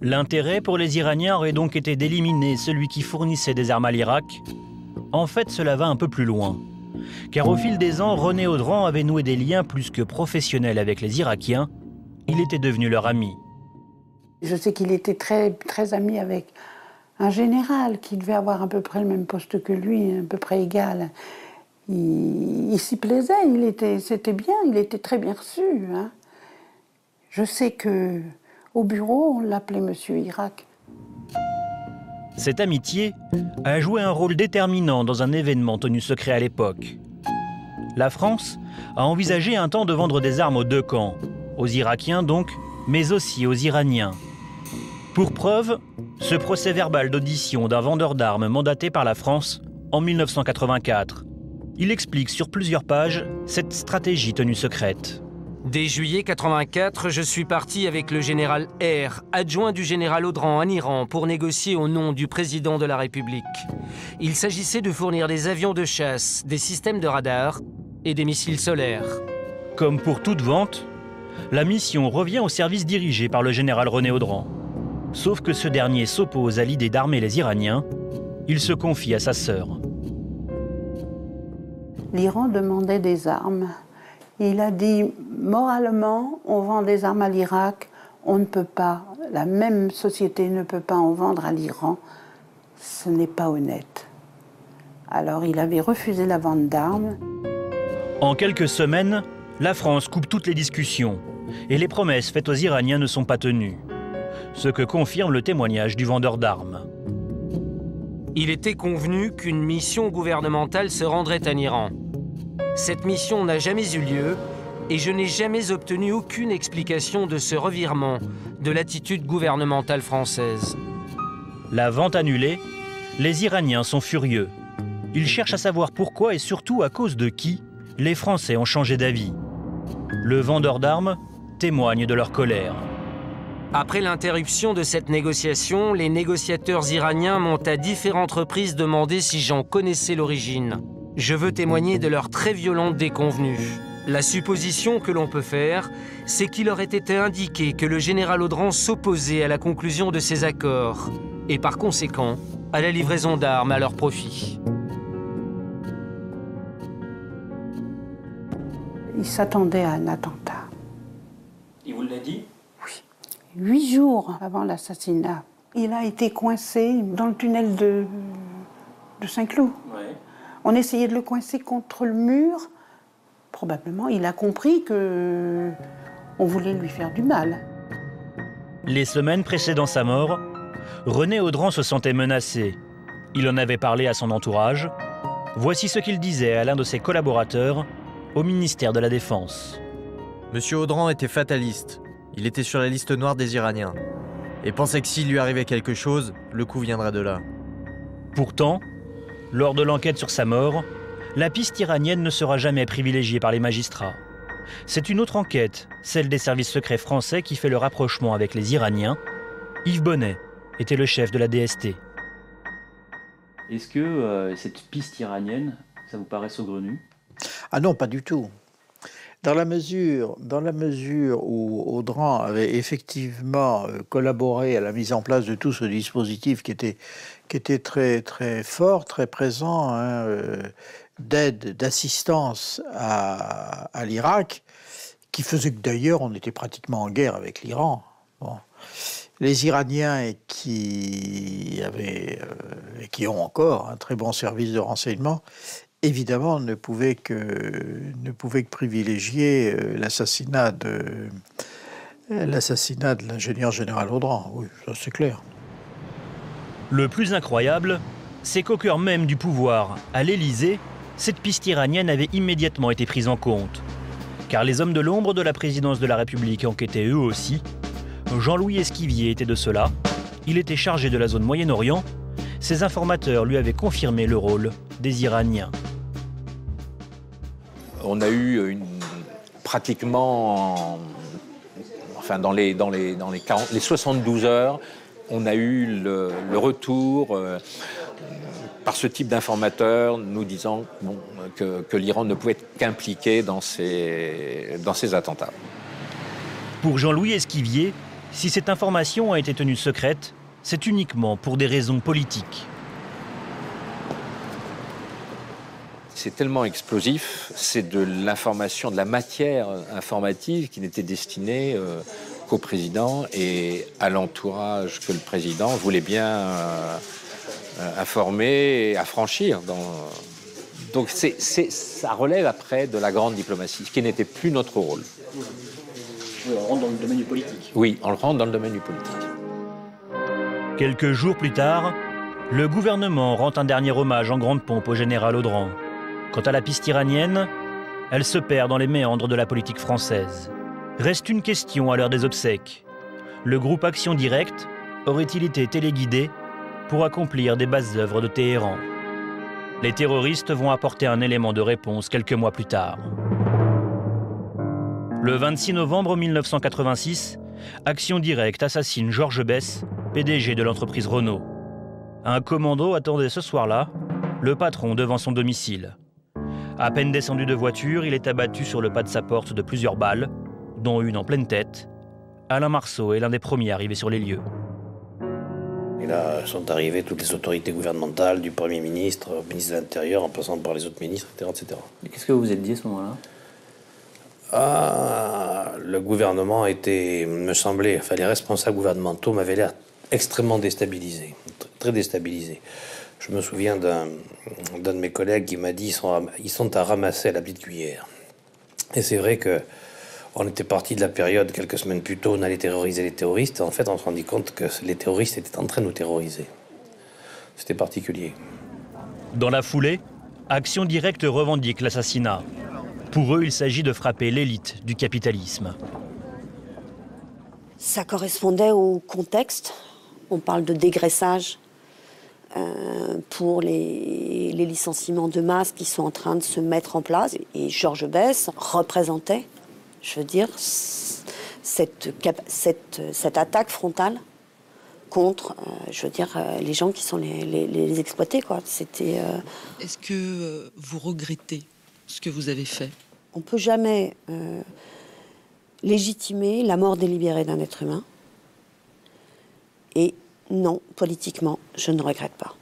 L'intérêt pour les Iraniens aurait donc été d'éliminer celui qui fournissait des armes à l'Irak. En fait, cela va un peu plus loin. Car au fil des ans, René Audran avait noué des liens plus que professionnels avec les Irakiens. Il était devenu leur ami. Je sais qu'il était très, très ami avec un général qui devait avoir à peu près le même poste que lui, à peu près égal. Il s'y plaisait, c'était bien, il était très bien reçu. Hein. Je sais qu'au bureau, on l'appelait Monsieur Irak. Cette amitié a joué un rôle déterminant dans un événement tenu secret à l'époque. La France a envisagé un temps de vendre des armes aux deux camps, aux Irakiens donc, mais aussi aux Iraniens. Pour preuve, ce procès-verbal d'audition d'un vendeur d'armes mandaté par la France en 1984. Il explique sur plusieurs pages cette stratégie tenue secrète. Dès juillet 84, je suis parti avec le général R, adjoint du général Audran en Iran, pour négocier au nom du président de la République. Il s'agissait de fournir des avions de chasse, des systèmes de radar et des missiles solaires. Comme pour toute vente, la mission revient au service dirigé par le général René Audran. Sauf que ce dernier s'oppose à l'idée d'armer les Iraniens. Il se confie à sa sœur. L'Iran demandait des armes. Il a dit, moralement, on vend des armes à l'Irak, on ne peut pas, la même société ne peut pas en vendre à l'Iran, ce n'est pas honnête. Alors il avait refusé la vente d'armes. En quelques semaines, la France coupe toutes les discussions et les promesses faites aux Iraniens ne sont pas tenues. Ce que confirme le témoignage du vendeur d'armes. Il était convenu qu'une mission gouvernementale se rendrait en Iran. Cette mission n'a jamais eu lieu et je n'ai jamais obtenu aucune explication de ce revirement de l'attitude gouvernementale française. La vente annulée, les Iraniens sont furieux. Ils cherchent à savoir pourquoi et surtout à cause de qui les Français ont changé d'avis. Le vendeur d'armes témoigne de leur colère. Après l'interruption de cette négociation, les négociateurs iraniens m'ont à différentes reprises demandé si j'en connaissais l'origine. Je veux témoigner de leur très violente déconvenue. La supposition que l'on peut faire, c'est qu'il aurait été indiqué que le général Audran s'opposait à la conclusion de ces accords et par conséquent à la livraison d'armes à leur profit. Il s'attendait à un attentat. Il vous l'a dit? Oui. 8 jours avant l'assassinat, il a été coincé dans le tunnel de Saint-Cloud. Ouais. On essayait de le coincer contre le mur. Probablement, il a compris que on voulait lui faire du mal. Les semaines précédant sa mort, René Audran se sentait menacé. Il en avait parlé à son entourage. Voici ce qu'il disait à l'un de ses collaborateurs au ministère de la Défense. Monsieur Audran était fataliste. Il était sur la liste noire des Iraniens. Et pensait que s'il lui arrivait quelque chose, le coup viendrait de là. Pourtant, lors de l'enquête sur sa mort, la piste iranienne ne sera jamais privilégiée par les magistrats. C'est une autre enquête, celle des services secrets français, qui fait le rapprochement avec les Iraniens. Yves Bonnet était le chef de la DST. Est-ce que cette piste iranienne, ça vous paraît saugrenu? Ah non, pas du tout. Dans la mesure où Audran avait effectivement collaboré à la mise en place de tout ce dispositif qui était très, très fort, très présent, hein, d'aide, d'assistance à l'Irak, qui faisait que d'ailleurs on était pratiquement en guerre avec l'Iran. Bon. Les Iraniens qui avaient et qui ont encore un très bon service de renseignement, évidemment, ne pouvait que privilégier l'assassinat de l'ingénieur général Audran. Oui, ça c'est clair. Le plus incroyable, c'est qu'au cœur même du pouvoir, à l'Élysée, cette piste iranienne avait immédiatement été prise en compte. Car les hommes de l'ombre de la présidence de la République enquêtaient eux aussi. Jean-Louis Esquivier était de cela. Il était chargé de la zone Moyen-Orient. Ses informateurs lui avaient confirmé le rôle des Iraniens. On a eu pratiquement, dans les 72 heures, on a eu le retour par ce type d'informateurs nous disant que l'Iran ne pouvait être qu'impliqué dans ces attentats. Pour Jean-Louis Esquivier, si cette information a été tenue secrète, c'est uniquement pour des raisons politiques. C'est tellement explosif, c'est de l'information, de la matière informative qui n'était destinée qu'au président et à l'entourage que le président voulait bien informer et affranchir. Donc ça relève après de la grande diplomatie, ce qui n'était plus notre rôle. Oui, on rentre dans le domaine du politique. Oui, on rentre dans le domaine du politique. Quelques jours plus tard, le gouvernement rend un dernier hommage en grande pompe au général Audran. Quant à la piste iranienne, elle se perd dans les méandres de la politique française. Reste une question à l'heure des obsèques. Le groupe Action Directe aurait-il été téléguidé pour accomplir des basses œuvres de Téhéran? Les terroristes vont apporter un élément de réponse quelques mois plus tard. Le 26 novembre 1986, Action Directe assassine Georges Besse, PDG de l'entreprise Renault. Un commando attendait ce soir-là le patron devant son domicile. À peine descendu de voiture, il est abattu sur le pas de sa porte de plusieurs balles, dont une en pleine tête. Alain Marceau est l'un des premiers arrivés sur les lieux. Et là sont arrivées toutes les autorités gouvernementales, du Premier ministre, au ministre de l'Intérieur, en passant par les autres ministres, etc. etc. Et qu'est-ce que vous vous êtes dit à ce moment-là? Le gouvernement était, me semblait, enfin les responsables gouvernementaux m'avaient l'air extrêmement déstabilisés, très déstabilisés. Je me souviens d'un de mes collègues qui m'a dit ils sont à ramasser à la petite cuillère. Et c'est vrai que on était parti de la période, quelques semaines plus tôt, on allait terroriser les terroristes. Et en fait, on se rendit compte que les terroristes étaient en train de nous terroriser. C'était particulier. Dans la foulée, Action Directe revendique l'assassinat. Pour eux, il s'agit de frapper l'élite du capitalisme. Ça correspondait au contexte. On parle de dégraissage pour les licenciements de masse qui sont en train de se mettre en place. Et Georges Besse représentait, je veux dire, cette attaque frontale contre, je veux dire, les gens qui sont les exploités, quoi. C'était. Est-ce que vous regrettez ce que vous avez fait? On ne peut jamais légitimer la mort délibérée d'un être humain. Et non, politiquement, je ne regrette pas.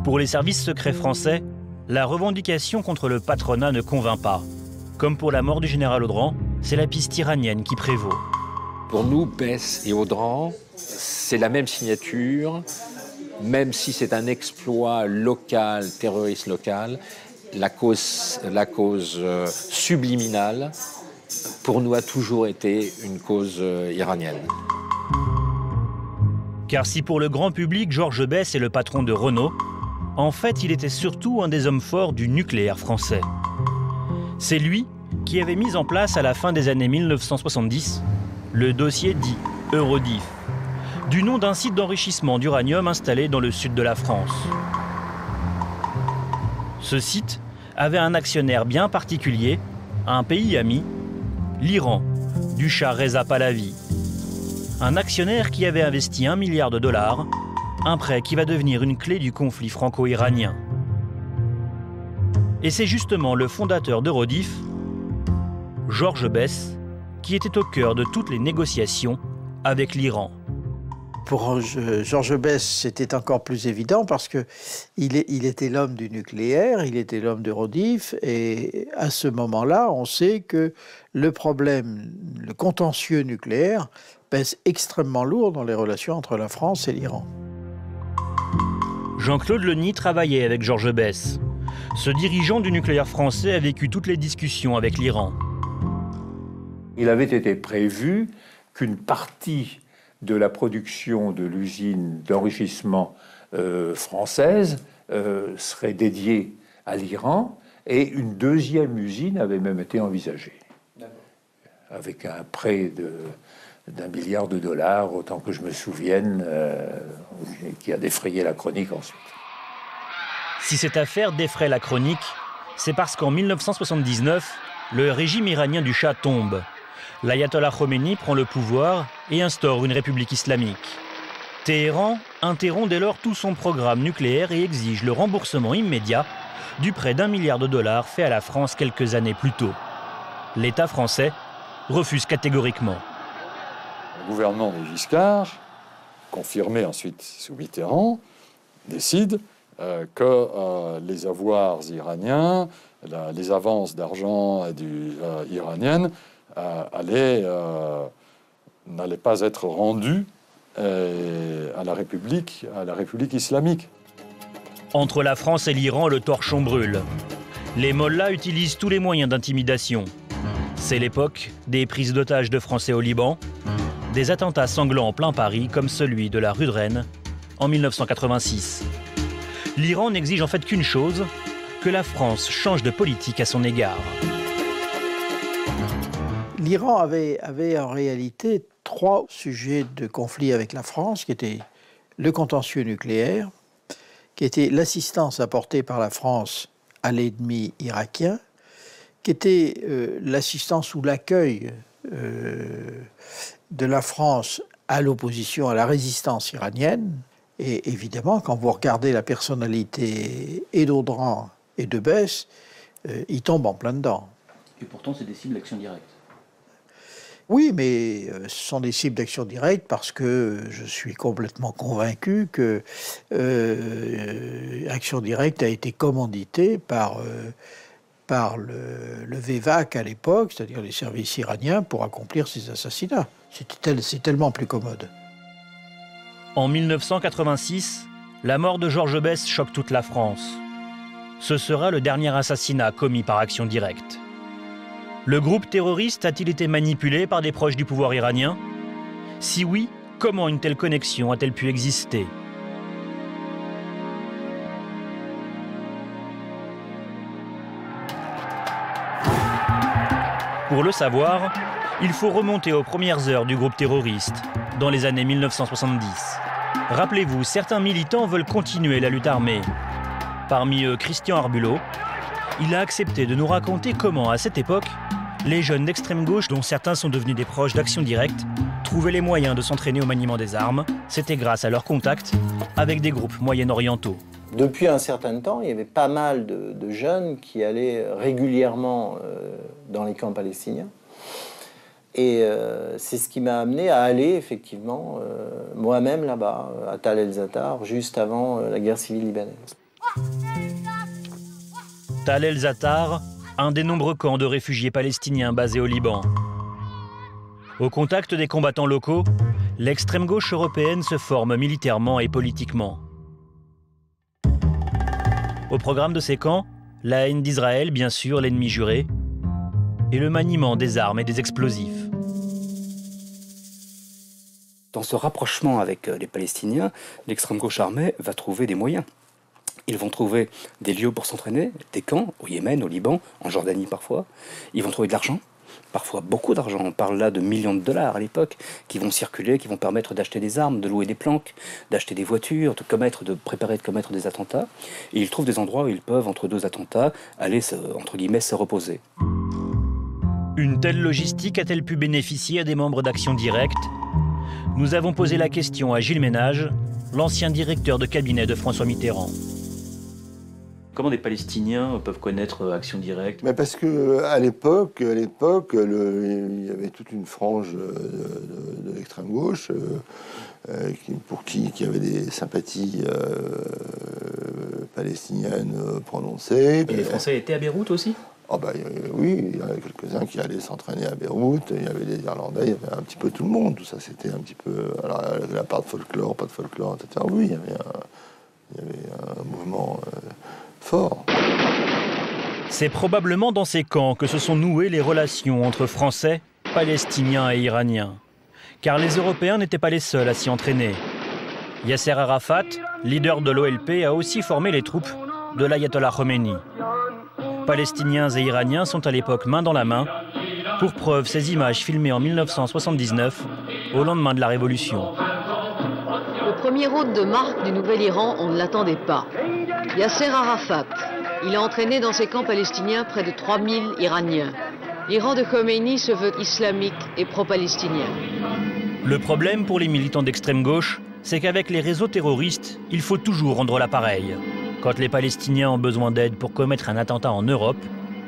Pour les services secrets français, la revendication contre le patronat ne convainc pas. Comme pour la mort du général Audran, c'est la piste iranienne qui prévaut. Pour nous, Besse et Audran, c'est la même signature, même si c'est un exploit local, terroriste local, la cause subliminale, pour nous, a toujours été une cause iranienne. Car si pour le grand public, Georges Besse est le patron de Renault, en fait, il était surtout un des hommes forts du nucléaire français. C'est lui qui avait mis en place à la fin des années 1970 le dossier dit Eurodif, du nom d'un site d'enrichissement d'uranium installé dans le sud de la France. Ce site avait un actionnaire bien particulier, un pays ami, l'Iran, du Shah Reza Pahlavi. Un actionnaire qui avait investi $1 milliard, un prêt qui va devenir une clé du conflit franco-iranien. Et c'est justement le fondateur d'Eurodif, Georges Besse, qui était au cœur de toutes les négociations avec l'Iran. Pour Georges Besse, c'était encore plus évident parce qu'il était l'homme du nucléaire, il était l'homme d'Eurodif, et à ce moment-là, on sait que le problème, le contentieux nucléaire, pèse extrêmement lourd dans les relations entre la France et l'Iran. Jean-Claude Lenny travaillait avec Georges Besse. Ce dirigeant du nucléaire français a vécu toutes les discussions avec l'Iran. Il avait été prévu qu'une partie de la production de l'usine d'enrichissement française serait dédiée à l'Iran, et une deuxième usine avait même été envisagée, avec un prêt d'1 milliard, autant que je me souvienne, qui a défrayé la chronique ensuite. Si cette affaire défraie la chronique, c'est parce qu'en 1979, le régime iranien du Shah tombe. L'ayatollah Khomeini prend le pouvoir et instaure une république islamique. Téhéran interrompt dès lors tout son programme nucléaire et exige le remboursement immédiat du prêt d'1 milliard fait à la France quelques années plus tôt. L'État français refuse catégoriquement. Le gouvernement de Giscard, confirmé ensuite sous Mitterrand, décide que les avoirs iraniens, les avances d'argent iraniennes n'allaient pas être rendues à la République islamique. Entre la France et l'Iran, le torchon brûle. Les mollahs utilisent tous les moyens d'intimidation. C'est l'époque des prises d'otages de Français au Liban, des attentats sanglants en plein Paris, comme celui de la rue de Rennes en 1986. L'Iran n'exige en fait qu'une chose, que la France change de politique à son égard. L'Iran avait en réalité 3 sujets de conflit avec la France, qui étaient le contentieux nucléaire, qui était l'assistance apportée par la France à l'ennemi irakien, qui était l'assistance ou l'accueil de la France à l'opposition, à la résistance iranienne. Et évidemment, quand vous regardez la personnalité et d'Audran et de Besse, ils tombent en plein dedans. Et pourtant, c'est des cibles d'action directe. Oui, mais ce sont des cibles d'action directe parce que je suis complètement convaincu que Action directe a été commanditée par le VEVAC à l'époque, c'est-à-dire les services iraniens, pour accomplir ces assassinats. C'est tellement plus commode. En 1986, la mort de Georges Besse choque toute la France. Ce sera le dernier assassinat commis par Action directe. Le groupe terroriste a-t-il été manipulé par des proches du pouvoir iranien? Si oui, comment une telle connexion a-t-elle pu exister? Pour le savoir, il faut remonter aux premières heures du groupe terroriste, dans les années 1970. Rappelez-vous, certains militants veulent continuer la lutte armée. Parmi eux, Christian Arbulot. Il a accepté de nous raconter comment, à cette époque, les jeunes d'extrême gauche, dont certains sont devenus des proches d'Action directe, trouvaient les moyens de s'entraîner au maniement des armes. C'était grâce à leurs contacts avec des groupes moyen-orientaux. Depuis un certain temps, il y avait pas mal de jeunes qui allaient régulièrement dans les camps palestiniens. Et c'est ce qui m'a amené à aller, effectivement, moi-même là-bas, à Tal el-Zatar, juste avant la guerre civile libanaise. Tal el-Zatar, un des nombreux camps de réfugiés palestiniens basés au Liban. Au contact des combattants locaux, l'extrême gauche européenne se forme militairement et politiquement. Au programme de ces camps, la haine d'Israël, bien sûr, l'ennemi juré, et le maniement des armes et des explosifs. Dans ce rapprochement avec les Palestiniens, l'extrême gauche armée va trouver des moyens. Ils vont trouver des lieux pour s'entraîner, des camps au Yémen, au Liban, en Jordanie parfois. Ils vont trouver de l'argent, parfois beaucoup d'argent. On parle là de millions de dollars à l'époque, qui vont circuler, qui vont permettre d'acheter des armes, de louer des planques, d'acheter des voitures, de préparer de commettre des attentats. Et ils trouvent des endroits où ils peuvent, entre deux attentats, aller, entre guillemets, se reposer. Une telle logistique a-t-elle pu bénéficier à des membres d'Action directe? Nous avons posé la question à Gilles Ménage, l'ancien directeur de cabinet de François Mitterrand. Comment des Palestiniens peuvent connaître Action directe? Mais parce qu'à l'époque, il y avait toute une frange de l'extrême gauche qui avait des sympathies palestiniennes prononcées. Et les Français étaient à Beyrouth aussi? Oui, il y en avait quelques-uns qui allaient s'entraîner à Beyrouth, il y avait des Irlandais, il y avait un petit peu tout le monde, tout ça c'était un petit peu, alors la part de folklore, pas de folklore, etc. Oui, il y avait un mouvement fort. C'est probablement dans ces camps que se sont nouées les relations entre Français, Palestiniens et Iraniens. Car les Européens n'étaient pas les seuls à s'y entraîner. Yasser Arafat, leader de l'OLP, a aussi formé les troupes de l'ayatollah Khomeini. Palestiniens et Iraniens sont à l'époque main dans la main. Pour preuve, ces images filmées en 1979, au lendemain de la Révolution. Le premier hôte de marque du nouvel Iran, on ne l'attendait pas. Yasser Arafat. Il a entraîné dans ses camps palestiniens près de 3000 Iraniens. L'Iran de Khomeini se veut islamique et pro-palestinien. Le problème pour les militants d'extrême gauche, c'est qu'avec les réseaux terroristes, il faut toujours rendre l'appareil. Quand les Palestiniens ont besoin d'aide pour commettre un attentat en Europe,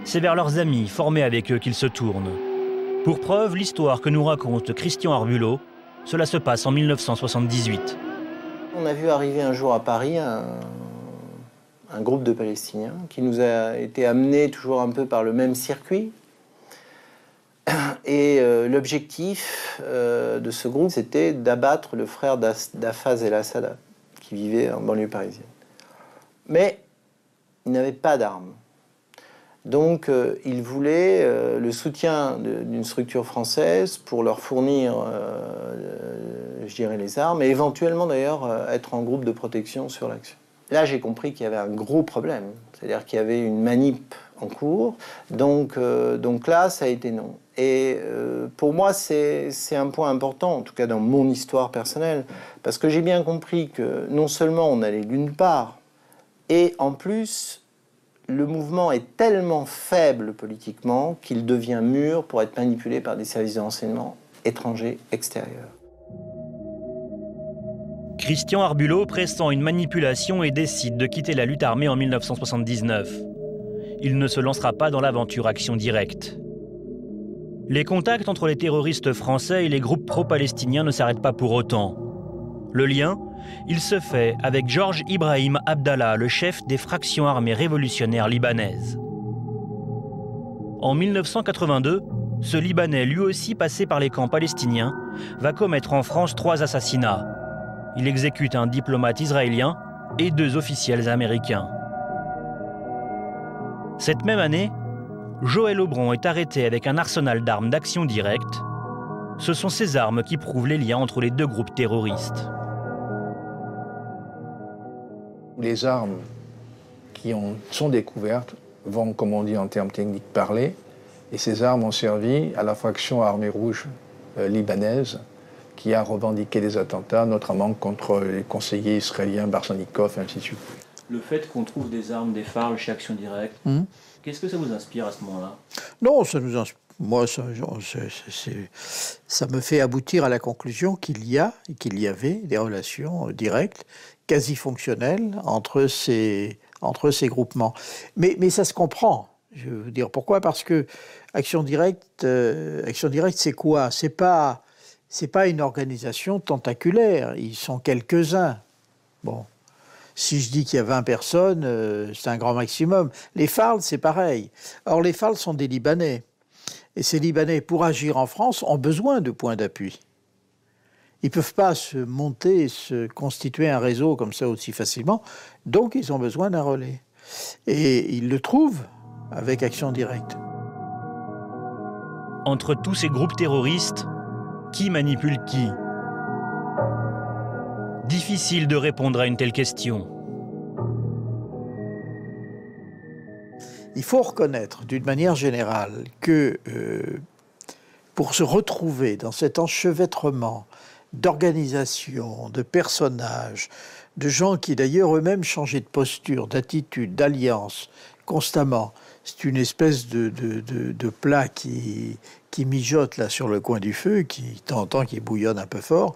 c'est vers leurs amis formés avec eux qu'ils se tournent. Pour preuve, l'histoire que nous raconte Christian Arbulot, cela se passe en 1978. On a vu arriver un jour à Paris un groupe de Palestiniens qui nous a été amené toujours un peu par le même circuit. Et l'objectif de ce groupe, c'était d'abattre le frère d'Hafez el-Assad, qui vivait en banlieue parisienne. Mais il n'avait pas d'armes. Donc il voulait le soutien d'une structure française pour leur fournir, je dirais, les armes, et éventuellement d'ailleurs être en groupe de protection sur l'action. Là, j'ai compris qu'il y avait un gros problème, c'est-à-dire qu'il y avait une manip en cours, donc là, ça a été non. Et pour moi, c'est un point important, en tout cas dans mon histoire personnelle, parce que j'ai bien compris que non seulement on allait d'une part, et en plus, le mouvement est tellement faible politiquement qu'il devient mûr pour être manipulé par des services de renseignement étrangers extérieurs. Christian Arbulot pressent une manipulation et décide de quitter la lutte armée en 1979. Il ne se lancera pas dans l'aventure Action Directe. Les contacts entre les terroristes français et les groupes pro-palestiniens ne s'arrêtent pas pour autant. Le lien, il se fait avec Georges Ibrahim Abdallah, le chef des fractions armées révolutionnaires libanaises. En 1982, ce Libanais, lui aussi passé par les camps palestiniens, va commettre en France 3 assassinats. Il exécute un diplomate israélien et 2 officiels américains. Cette même année, Joël Aubron est arrêté avec un arsenal d'armes d'action directe. Ce sont ces armes qui prouvent les liens entre les 2 groupes terroristes. Les armes qui sont découvertes vont, comme on dit en termes techniques, parler. Et ces armes ont servi à la fraction armée rouge libanaise qui a revendiqué des attentats, notamment contre les conseillers israéliens Barsanikov, ainsi de suite. Le fait qu'on trouve des armes, des phares chez Action Directe, qu'est-ce que ça vous inspire à ce moment-là? Non, ça nous inspire. Moi, ça me fait aboutir à la conclusion qu'il y avait des relations directes, quasi fonctionnelles entre ces groupements. Mais ça se comprend. Je veux dire pourquoi? Parce que Action Directe, c'est quoi? C'est pas une organisation tentaculaire. Ils sont quelques-uns. Bon. Si je dis qu'il y a 20 personnes, c'est un grand maximum. Les FARL, c'est pareil. Or, les FARL sont des Libanais. Et ces Libanais, pour agir en France, ont besoin de points d'appui. Ils ne peuvent pas se constituer un réseau comme ça aussi facilement. Donc, ils ont besoin d'un relais. Et ils le trouvent avec Action Directe. Entre tous ces groupes terroristes, qui manipule qui? Difficile de répondre à une telle question. Il faut reconnaître, d'une manière générale, que pour se retrouver dans cet enchevêtrement d'organisations, de personnages, de gens qui d'ailleurs eux-mêmes changeaient de posture, d'attitude, d'alliance, constamment, c'est une espèce de plat qui mijote là sur le coin du feu, qui de temps en temps qui bouillonne un peu fort,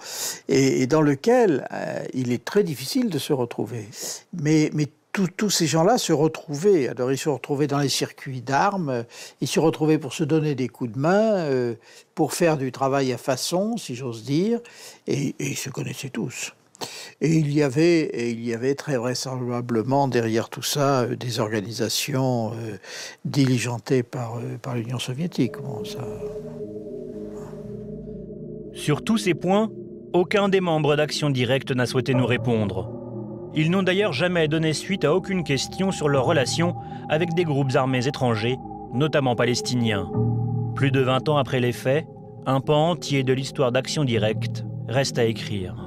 et dans lequel il est très difficile de se retrouver. Mais tous ces gens-là se retrouvaient. Alors ils se retrouvaient dans les circuits d'armes, ils se retrouvaient pour se donner des coups de main, pour faire du travail à façon, si j'ose dire, et ils se connaissaient tous. Et il y avait très vraisemblablement derrière tout ça des organisations diligentées par l'Union soviétique. Bon, ça... Sur tous ces points, aucun des membres d'Action Directe n'a souhaité nous répondre. Ils n'ont d'ailleurs jamais donné suite à aucune question sur leurs relations avec des groupes armés étrangers, notamment palestiniens. Plus de 20 ans après les faits, un pan entier de l'histoire d'Action Directe reste à écrire.